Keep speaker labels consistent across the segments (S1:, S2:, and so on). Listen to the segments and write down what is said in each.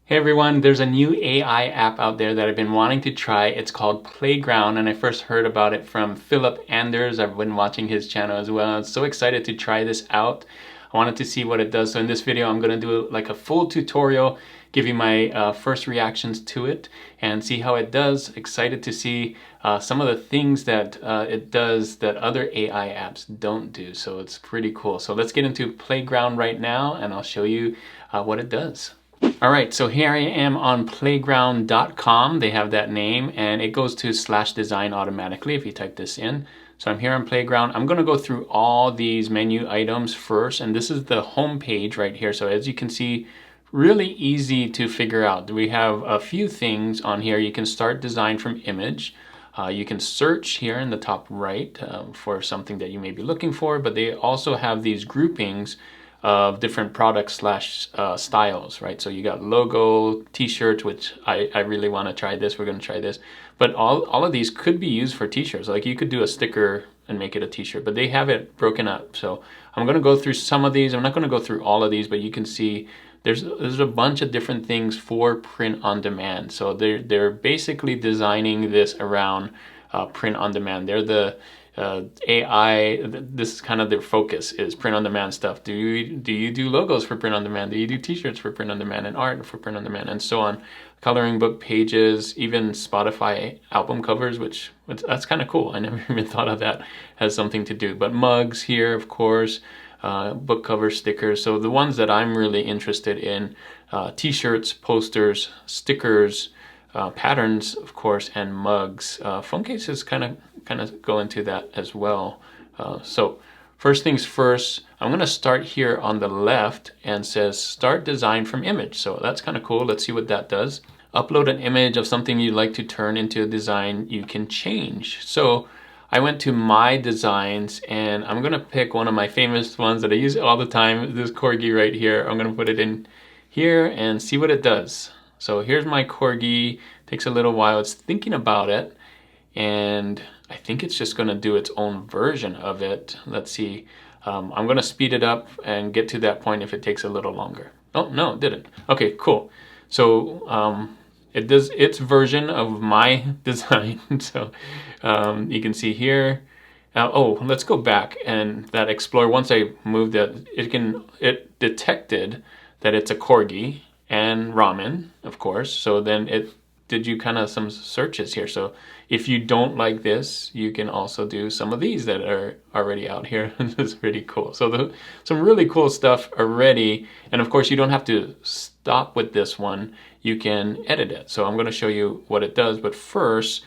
S1: Hey everyone, there's a new AI app out there that I've been wanting to try. It's called Playground, and I first heard about it from Philip Anders. I've been watching his channel as well. I'm so excited to try this out. I wanted to see what it does. So in this video, I'm going to do like a full tutorial, give you my first reactions to it and see how it does. Excited to see some of the things that it does that other AI apps don't do. So it's pretty cool. So let's get into Playground right now and I'll show you what it does. All right, so here I am on playground.com. They have that name and it goes to /design automatically if you type this in. So I'm here on Playground. I'm going to go through all these menu items first, and this is the home page right here. So as you can see, really easy to figure out. We have a few things on here. You can start design from image. You can search here in the top right for something that you may be looking for, but they also have these groupings of different products / styles, right? So you got logo, t-shirts, which I really want to try this. We're going to try this. But all of these could be used for t-shirts. Like you could do a sticker and make it a t-shirt, but they have it broken up. So I'm going to go through some of these. I'm not going to go through all of these, but you can see there's a bunch of different things for print on demand. So they're basically designing this around print on demand. They're the AI, this is kind of their focus, is print on demand stuff. Do you do logos for print on demand? Do you do t-shirts for print on demand, and art for print on demand, and so on? Coloring book pages, even Spotify album covers, which that's kind of cool. I never even thought of that as something to do. But mugs here, of course, book cover stickers. So the ones that I'm really interested in, t-shirts, posters, stickers, patterns, of course, and mugs. Phone cases kind of go into that as well. So first things first, I'm going to start here on the left and says start design from image. So that's kind of cool. Let's see what that does. Upload an image of something you'd like to turn into a design you can change. So I went to my designs and I'm going to pick one of my famous ones that I use all the time, this corgi right here. I'm going to put it in here and see what it does. So here's my corgi. Takes a little while. It's thinking about it, and I think it's just going to do its own version of it. Let's see. I'm going to speed it up and get to that point if it takes a little longer. Oh, no, it didn't. Okay, cool. So it does its version of my design. So you can see here. Oh, let's go back, and that Explorer, once I moved it, it detected that it's a corgi and ramen, of course. So then it did you kind of some searches here. So if you don't like this, you can also do some of these that are already out here. This is pretty cool. So some really cool stuff already. And of course, you don't have to stop with this one. You can edit it. So I'm going to show you what it does. But first,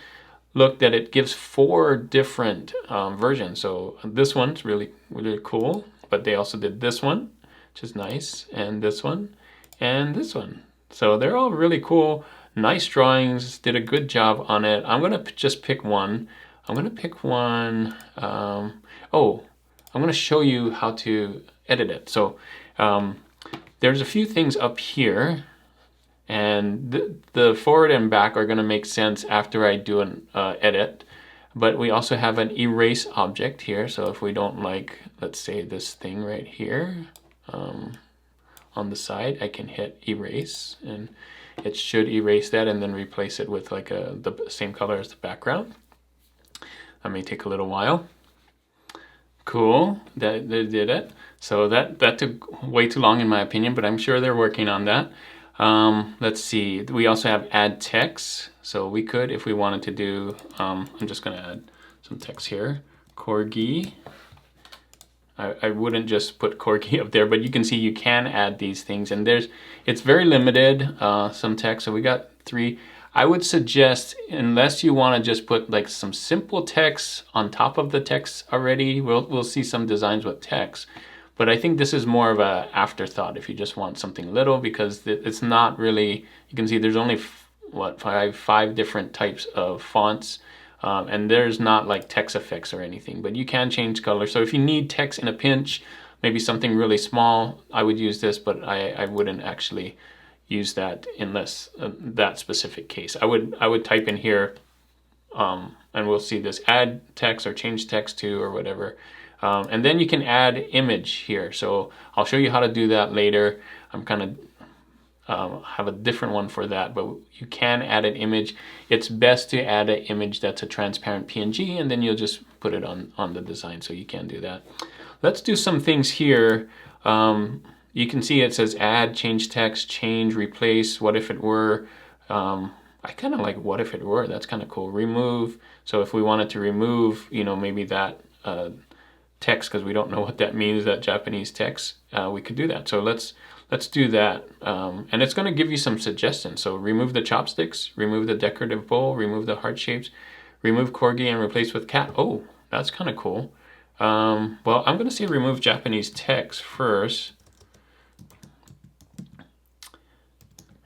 S1: look that it gives 4 different versions. So this one's really, really cool. But they also did this one, which is nice. And this one. And this one. So they're all really cool. Nice drawings, did a good job on it. I'm going to just pick one. I'm going to pick one. I'm going to show you how to edit it. So there's a few things up here, and the forward and back are going to make sense after I do an edit. But we also have an erase object here. So if we don't like, let's say this thing right here, on the side, I can hit erase, and it should erase that and then replace it with like the same color as the background. That may take a little while. Cool, that they did it. So that took way too long in my opinion, but I'm sure they're working on that. Let's see, we also have add text. So we could, if we wanted to do, I'm just gonna add some text here. Corgi. I wouldn't just put corgi up there, but you can see you can add these things, and it's very limited, some text. So we got 3. I would suggest, unless you want to just put like some simple text on top of the text already, we'll see some designs with text. But I think this is more of an afterthought if you just want something little, because it's not really, you can see there's only five different types of fonts. And there's not like text effects or anything, but you can change color. So if you need text in a pinch, maybe something really small, I would use this, but I wouldn't actually use that unless that specific case. I would type in here, and we'll see this add text or change text to or whatever. And then you can add image here. So I'll show you how to do that later. I'm kind of have a different one for that, but you can add an image. It's best to add an image that's a transparent PNG, and then you'll just put it on the design, so you can do that. Let's do some things here. You can see it says add, change text, change, replace, what if it were. I kind of like what if it were, that's kind of cool. Remove, so if we wanted to remove, maybe that text, because we don't know what that means, that Japanese text, we could do that. So let's do that. And it's going to give you some suggestions. So remove the chopsticks, remove the decorative bowl, remove the heart shapes, remove corgi and replace with cat. Oh, that's kind of cool. Well, I'm going to say remove Japanese text first.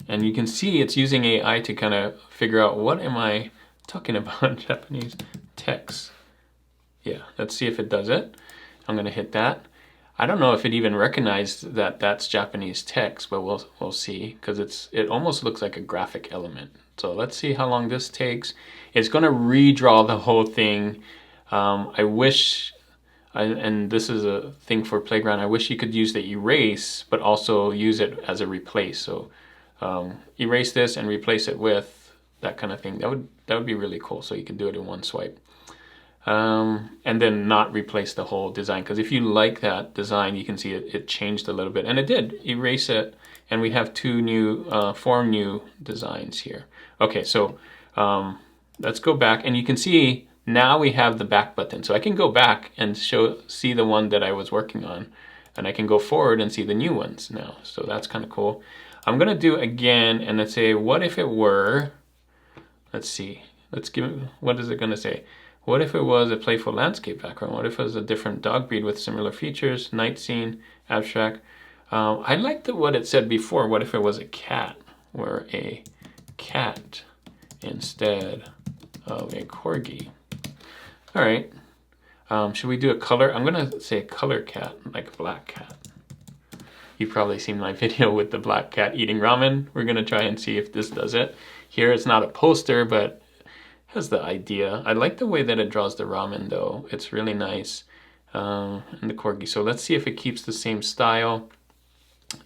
S1: And you can see it's using AI to kind of figure out what am I talking about Japanese text. Yeah, let's see if it does it. I'm going to hit that. I don't know if it even recognized that that's Japanese text, but we'll see, because it almost looks like a graphic element. So let's see how long this takes. It's going to redraw the whole thing. I wish, and this is a thing for Playground, I wish you could use the erase, but also use it as a replace. So erase this and replace it with that kind of thing. That would be really cool. So you can do it in one swipe. And then not replace the whole design, because if you like that design, you can see it changed a little bit, and it did erase it, and we have four new designs here. Okay, so let's go back, and you can see now we have the back button, so I can go back and see the one that I was working on, and I can go forward and see the new ones now. So that's kind of cool. I'm gonna do again, and let's say, what if it were, let's see, what is it gonna say? What if it was a playful landscape background? What if it was a different dog breed with similar features, night scene, abstract? I liked what it said before. What if it was a cat, or a cat instead of a corgi? All right. Should we do a color? I'm gonna say a color cat, like a black cat. You've probably seen my video with the black cat eating ramen. We're gonna try and see if this does it. Here it's not a poster, but has the idea. I like the way that it draws the ramen though. It's really nice. And the corgi. So let's see if it keeps the same style.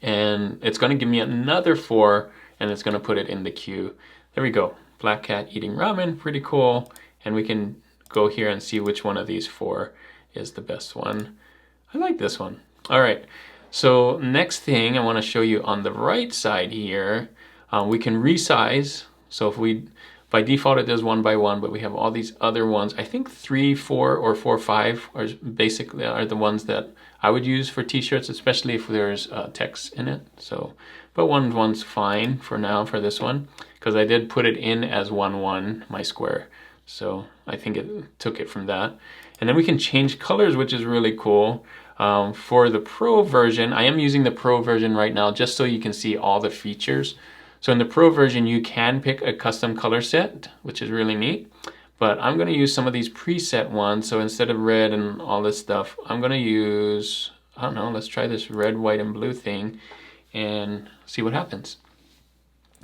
S1: And it's going to give me another 4, and it's going to put it in the queue. There we go. Black cat eating ramen. Pretty cool. And we can go here and see which one of these 4 is the best one. I like this one. All right. So next thing I want to show you on the right side here, we can resize. So if by default it does 1 by 1, but we have all these other ones. I think 3, 4, or 4, 5 are basically the ones that I would use for t-shirts, especially if there's text in it. So, but one's fine for now for this one, because I did put it in as 1, 1, my square. So I think it took it from that. And then we can change colors, which is really cool. For the Pro version, I am using the Pro version right now just so you can see all the features. So in the Pro version, you can pick a custom color set, which is really neat. But I'm going to use some of these preset ones. So instead of red and all this stuff, I'm going to use, I don't know, let's try this red, white, and blue thing and see what happens.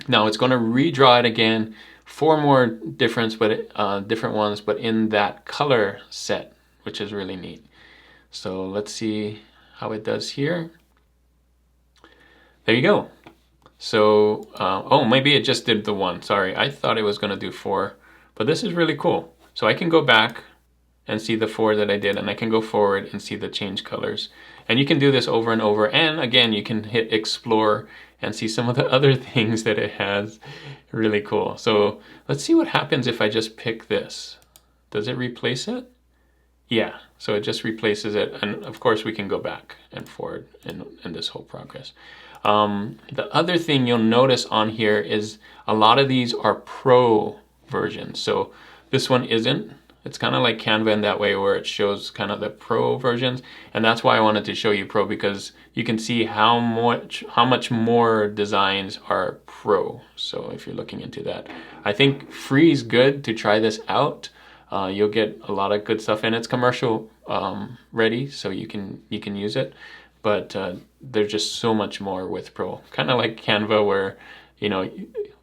S1: Now it's going to redraw it again, 4 more different ones, but in that color set, which is really neat. So let's see how it does here. There you go. So, oh, maybe it just did the 1. Sorry, I thought it was going to do 4, but this is really cool. So I can go back and see the 4 that I did, and I can go forward and see the change colors. And you can do this over and over. And again, you can hit explore and see some of the other things that it has. Really cool. So let's see what happens if I just pick this. Does it replace it? Yeah, so it just replaces it. And of course we can go back and forward in this whole progress. The other thing you'll notice on here is a lot of these are Pro versions. So this one isn't. It's kind of like Canva in that way, where it shows kind of the Pro versions. And that's why I wanted to show you Pro, because you can see how much more designs are Pro. So if you're looking into that, I think free is good to try this out. You'll get a lot of good stuff, and it's commercial ready, so you can use it. But there's just so much more with Pro. Kind of like Canva, where, you know,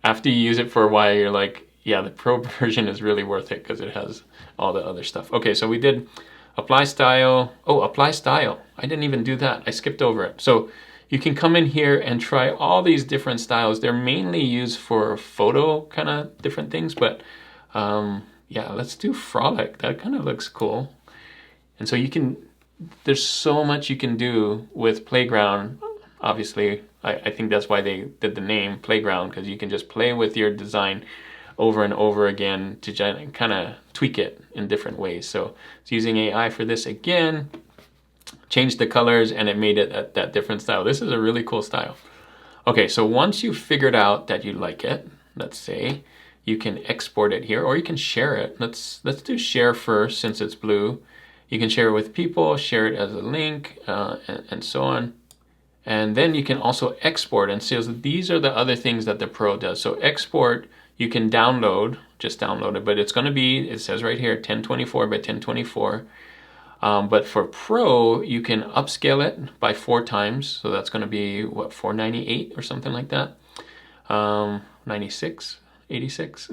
S1: after you use it for a while, you're like, yeah, the Pro version is really worth it because it has all the other stuff. Okay, so we did apply style. Oh, apply style. I didn't even do that. I skipped over it. So you can come in here and try all these different styles. They're mainly used for photo kind of different things, but yeah, let's do frolic. That kind of looks cool. And so you can, there's so much you can do with Playground. Obviously, I think that's why they did the name Playground, because you can just play with your design over and over again to kind of tweak it in different ways. So it's using AI for this again, changed the colors, and it made it that different style. This is a really cool style. Okay, so once you've figured out that you like it, let's say, you can export it here, or you can share it. Let's do share first, since it's blue. You can share it with people, share it as a link, and so on. And then you can also export, and so these are the other things that the Pro does. So export, you can download, just download it, but it's going to be, it says right here, 1024 by 1024. But for Pro, you can upscale it by 4 times. So that's going to be, what, 498 or something like that? 96, 86,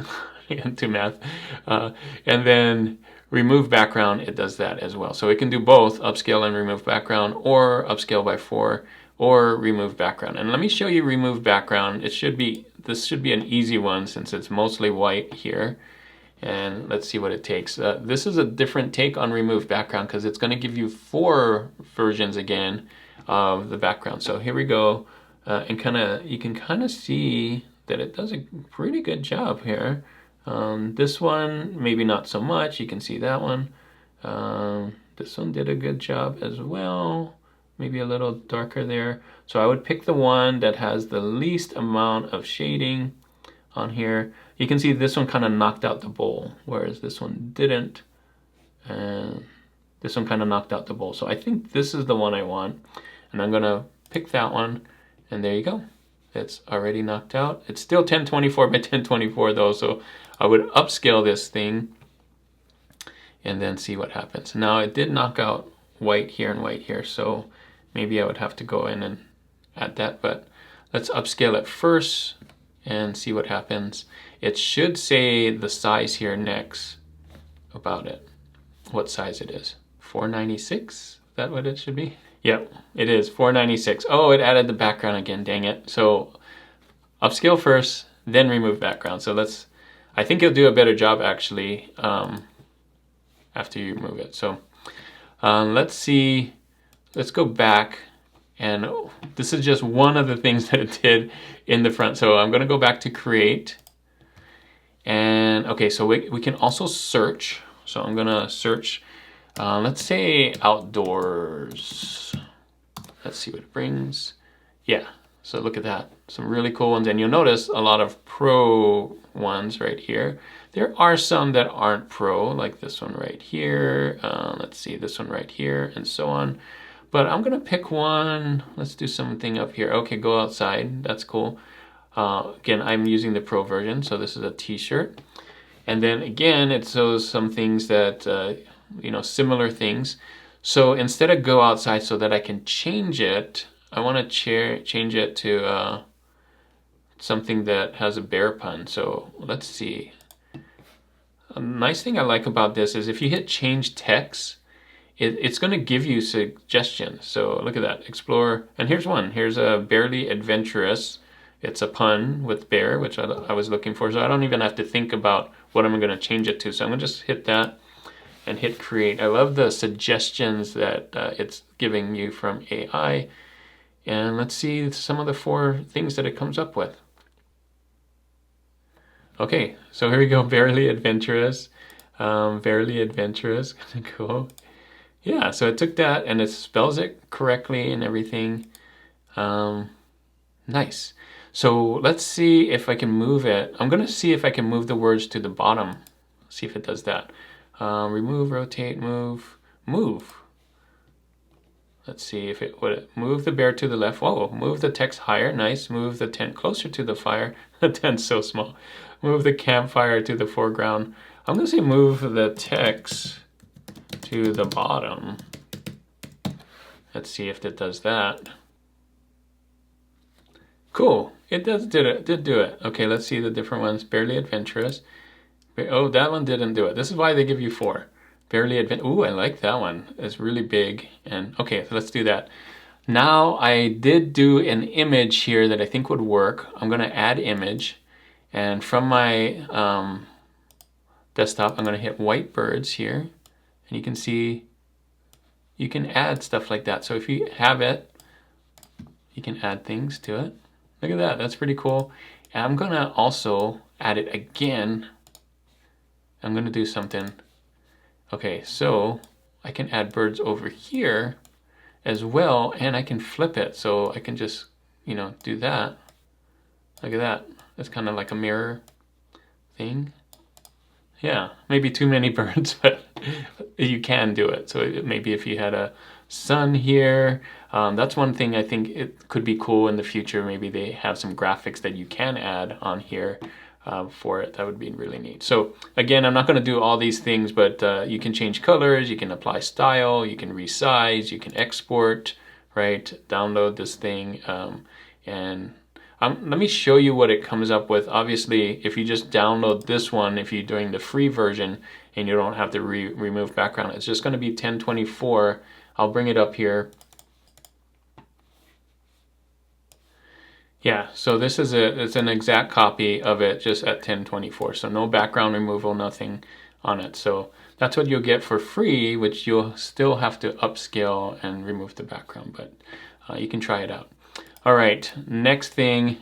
S1: do math. And then remove background, it does that as well. So it can do both upscale and remove background, or upscale by 4, or remove background. And let me show you remove background. This should be an easy one since it's mostly white here. And let's see what it takes. This is a different take on remove background because it's going to give you 4 versions again of the background. So here we go. And you can kind of see that it does a pretty good job here. This one, maybe not so much. You can see that one. This one did a good job as well. Maybe a little darker there. So I would pick the one that has the least amount of shading on here. You can see this one kind of knocked out the bowl, whereas this one didn't. And this one kind of knocked out the bowl. So I think this is the one I want. And I'm gonna pick that one, and there you go. It's already knocked out. It's still 1024 by 1024 though, so I would upscale this thing and then see what happens. Now it did knock out white here and white here, so maybe I would have to go in and add that, but let's upscale it first and see what happens. It should say the size here next about it, what size it is. 496, is that what it should be? Yep, it is 496. Oh, it added the background again, dang it. So upscale first, then remove background. So I think it'll do a better job actually after you remove it. So let's see, let's go back, and this is just one of the things that it did in the front. So I'm gonna go back to create, and okay, so we can also search. So I'm gonna search, let's say outdoors. Let's see what it brings. Yeah, so look at that. Some really cool ones, and you'll notice a lot of Pro ones right here. There are some that aren't Pro, like this one right here. Let's see, this one right here, and so on. But I'm gonna pick one. Let's do something up here. Okay, go outside, that's cool. Again, I'm using the Pro version, so this is a t-shirt. And then again, it shows some things that, similar things. So instead of go outside so that I can change it, I wanna change it to something that has a bear pun. So let's see. A nice thing I like about this is if you hit change text, it's going to give you suggestions. So look at that, explore, and here's one. Here's a barely adventurous. It's a pun with bear, which I was looking for. So I don't even have to think about what I'm going to change it to. So I'm going to just hit that and hit create. I love the suggestions that it's giving you from AI. And let's see some of the 4 things that it comes up with. Okay, so here we go, barely adventurous. Barely adventurous, cool. Yeah, so it took that and it spells it correctly and everything. Nice. So let's see if I can move it. I'm gonna see if I can move the words to the bottom. See if it does that. Remove, rotate, move, move. Let's see if it would move the bear to the left. Whoa, move the text higher, nice. Move the tent closer to the fire. The tent's so small. Move the campfire to the foreground. I'm gonna say move the text to the bottom. Let's see if it does that. Cool, it did do it. Okay, let's see the different ones. Barely adventurous. Oh, that one didn't do it. This is why they give you 4. Barely adventurous. Ooh, I like that one. It's really big. And okay, so let's do that. Now I did do an image here that I think would work. I'm going to add image, and from my desktop I'm going to hit white birds here, and you can see you can add stuff like that. So if you have it, you can add things to it. Look at that, that's pretty cool. And I'm going to also add it again. I'm going to do something. Okay, so I can add birds over here as well, and I can flip it, so I can just, you know, do that. Look at that. It's kind of like a mirror thing. Yeah, maybe too many birds, but you can do it. So maybe if you had a sun here, that's one thing I think it could be cool in the future. Maybe they have some graphics that you can add on here for it. That would be really neat. So again, I'm not going to do all these things, but you can change colors, you can apply style, you can resize, you can export, right? Download this thing, and let me show you what it comes up with. Obviously, if you just download this one, if you're doing the free version and you don't have to remove background, it's just going to be 1024. I'll bring it up here. Yeah, so this is it's an exact copy of it, just at 1024. So no background removal, nothing on it. So that's what you'll get for free, which you'll still have to upscale and remove the background, but you can try it out. All right, next thing,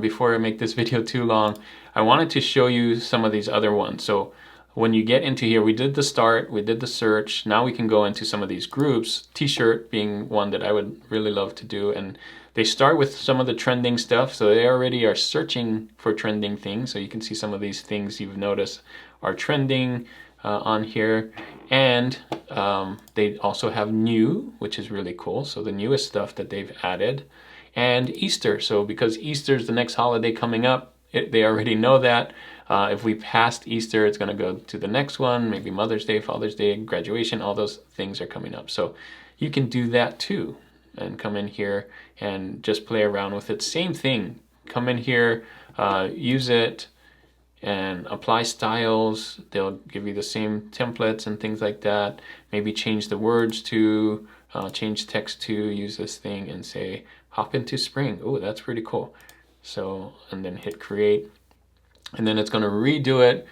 S1: before I make this video too long, I wanted to show you some of these other ones. So when you get into here, we did the start, we did the search, now we can go into some of these groups, t-shirt being one that I would really love to do. And they start with some of the trending stuff, so they already are searching for trending things. So you can see some of these things you've noticed are trending on here. And they also have new, which is really cool. So the newest stuff that they've added. And Easter, so because Easter is the next holiday coming up, they already know that. If we passed Easter, it's going to go to the next one, maybe Mother's Day, Father's Day, graduation, all those things are coming up. So you can do that too, and come in here and just play around with it. Same thing, come in here, use it, and apply styles. They'll give you the same templates and things like that. Maybe change the words to, change text to, use this thing and say, hop into spring. Oh, that's pretty cool. So, and then hit create. And then it's going to redo it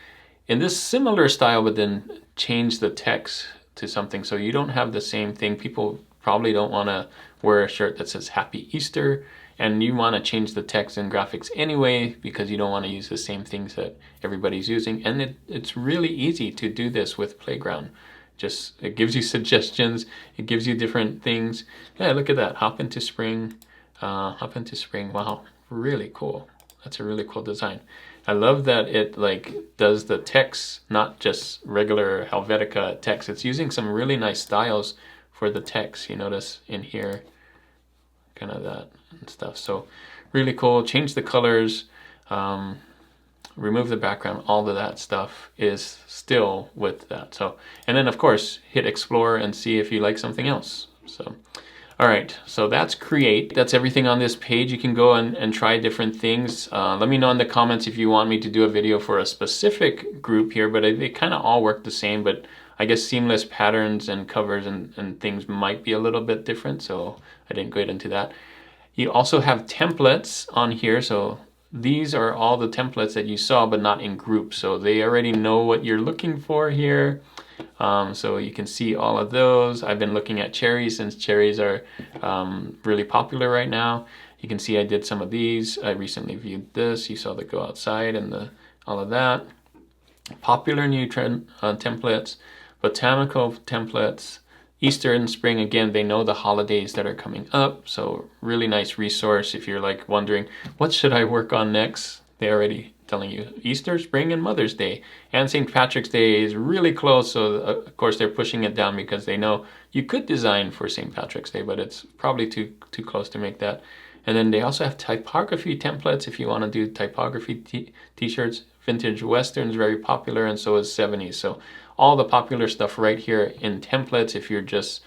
S1: in this similar style, but then change the text to something. So you don't have the same thing. People probably don't want to wear a shirt that says Happy Easter, and you want to change the text and graphics anyway because you don't want to use the same things that everybody's using. And it's really easy to do this with Playground. Just, it gives you suggestions, it gives you different things. Yeah, look at that, hop into spring, wow, really cool. That's a really cool design. I love that it like does the text, not just regular Helvetica text. It's using some really nice styles for the text. You notice in here, kind of that and stuff. So really cool. Change the colors, remove the background. All of that stuff is still with that. So, and then of course hit explore and see if you like something else. So. All right, so that's create. That's everything on this page. You can go and try different things. Let me know in the comments if you want me to do a video for a specific group here, but they kind of all work the same, but I guess seamless patterns and covers and things might be a little bit different, so I didn't go into that. You also have templates on here, so these are all the templates that you saw, but not in groups, so they already know what you're looking for here. So you can see all of those. I've been looking at cherries since cherries are really popular right now. You can see I did some of these. I recently viewed this. You saw the go outside and all of that. Popular new trend templates, botanical templates, Easter and spring. Again, they know the holidays that are coming up. So really nice resource if you're like wondering, what should I work on next? They already telling you Easter, spring, and Mother's Day. And St. Patrick's Day is really close, so of course they're pushing it down because they know you could design for St. Patrick's Day, but it's probably too close to make that. And then they also have typography templates if you want to do typography t-shirts. Vintage Western is very popular, and so is 70s. So all the popular stuff right here in templates if you're just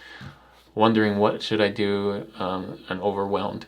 S1: wondering what should I do and overwhelmed.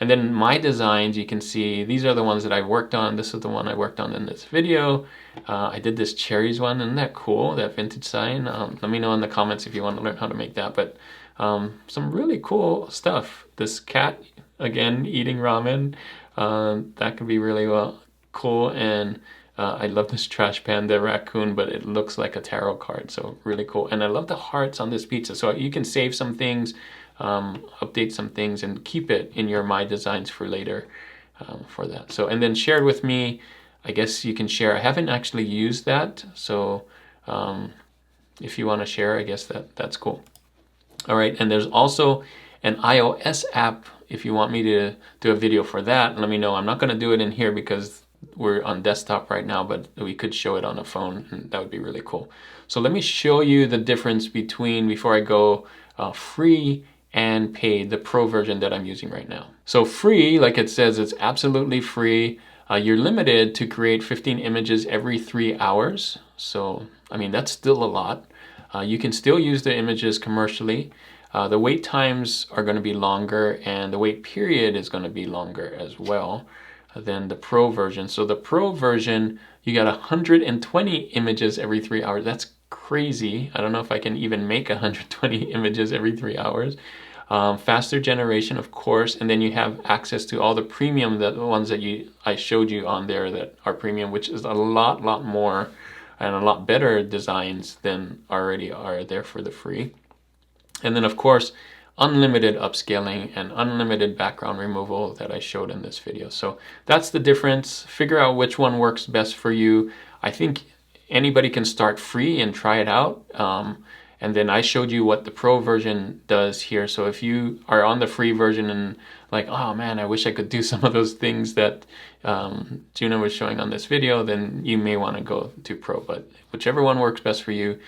S1: And then my designs, you can see these are the ones that I worked on. This is the one I worked on in this video. I did this cherries one. Isn't that cool, that vintage sign? Let me know in the comments if you want to learn how to make that. But some really cool stuff. This cat, again, eating ramen, that could be really cool. And I love this trash panda raccoon, but it looks like a tarot card, so really cool. And I love the hearts on this pizza, so you can save some things, update some things, and keep it in your My Designs for later for that. So, and then shared with me, I guess you can share. I haven't actually used that, so if you want to share, I guess that's cool. All right, and there's also an iOS app. If you want me to do a video for that, let me know. I'm not going to do it in here because we're on desktop right now, but we could show it on a phone, and that would be really cool. So let me show you the difference between, before I go, free and paid, the pro version that I'm using right now. So free, like it says, it's absolutely free. You're limited to create 15 images every 3 hours. So, I mean, that's still a lot. You can still use the images commercially. The wait times are going to be longer, and the wait period is going to be longer as well than the pro version. So the pro version, you got 120 images every 3 hours. That's crazy. I don't know if I can even make 120 images every 3 hours. Faster generation, of course, and then you have access to all the premium, the ones that I showed you on there that are premium, which is a lot more and a lot better designs than already are there for the free. And then, of course, unlimited upscaling and unlimited background removal that I showed in this video. So that's the difference. Figure out which one works best for you. I think anybody can start free and try it out. And then I showed you what the pro version does here. So if you are on the free version and like, oh man, I wish I could do some of those things that Juno was showing on this video, then you may want to go to pro. But whichever one works best for you,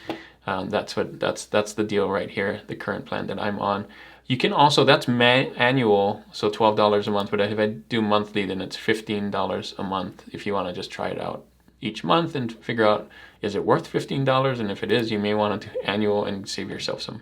S1: that's the deal right here, the current plan that I'm on. You can also, that's annual, so $12 a month, but if I do monthly, then it's $15 a month if you want to just try it out each month and figure out, is it worth $15? And if it is, you may want to do annual and save yourself some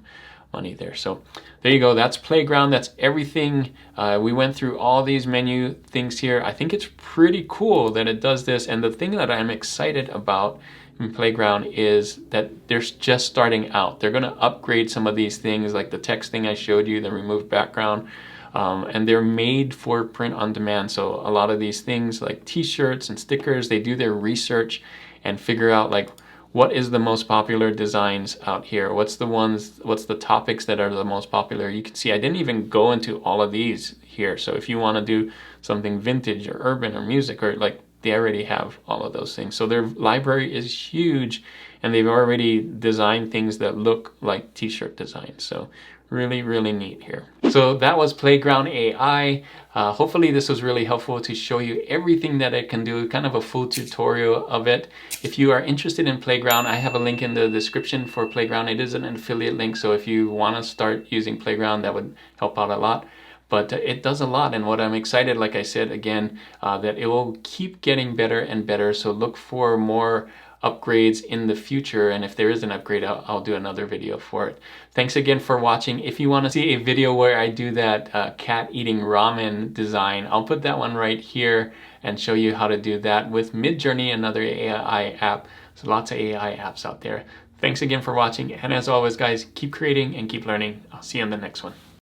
S1: money there. So there you go. That's Playground. That's everything. We went through all these menu things here. I think it's pretty cool that it does this. And the thing that I'm excited about in Playground is that they're just starting out. They're going to upgrade some of these things, like the text thing I showed you, the remove background. And they're made for print on demand. So a lot of these things like t-shirts and stickers, they do their research and figure out like what is the most popular designs out here. What's the topics that are the most popular? You can see I didn't even go into all of these here. So if you want to do something vintage or urban or music, or like, they already have all of those things. So their library is huge, and they've already designed things that look like t-shirt designs. So really neat here. So that was Playground AI. Hopefully this was really helpful to show you everything that it can do, kind of a full tutorial of it. If you are interested in Playground, I have a link in the description for Playground. It is an affiliate link, so if you want to start using Playground, that would help out a lot. But it does a lot, and what I'm excited, like I said again, that it will keep getting better and better. So look for more upgrades in the future, and if there is an upgrade, I'll do another video for it. Thanks again for watching. If you want to see a video where I do that cat eating ramen design, I'll put that one right here and show you how to do that with Midjourney, another AI app. So lots of AI apps out there. Thanks again for watching, and as always guys, keep creating and keep learning. I'll see you in the next one.